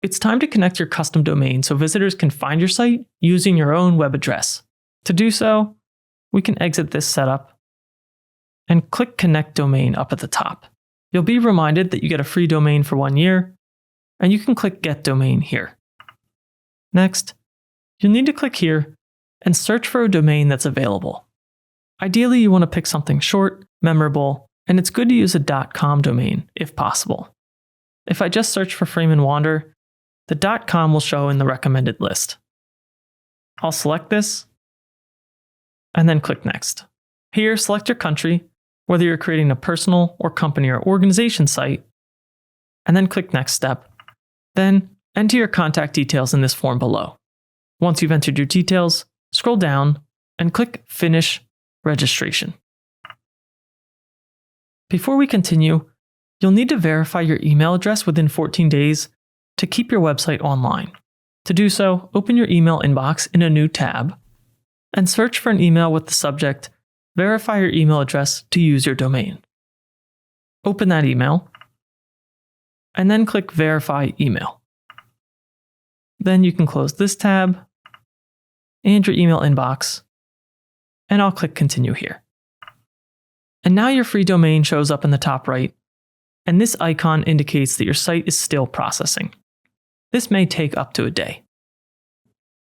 it's time to connect your custom domain so visitors can find your site using your own web address. To do so, we can exit this setup and click Connect Domain up at the top. You'll be reminded that you get a free domain for 1 year, and you can click Get Domain here. Next, you'll need to click here and search for a domain that's available. Ideally, you want to pick something short, memorable, and it's good to use a .com domain if possible. If I just search for Freeman Wander, the .com will show in the recommended list. I'll select this and then click Next. Here, select your country, whether you're creating a personal or company or organization site, and then click Next Step. Then, enter your contact details in this form below. Once you've entered your details, scroll down and click Finish Registration. Before we continue, you'll need to verify your email address within 14 days to keep your website online. To do so, open your email inbox in a new tab and search for an email with the subject Verify your email address to use your domain. Open that email and then click Verify Email. Then you can close this tab and your email inbox, and I'll click Continue here. And now your free domain shows up in the top right, and this icon indicates that your site is still processing. This may take up to a day.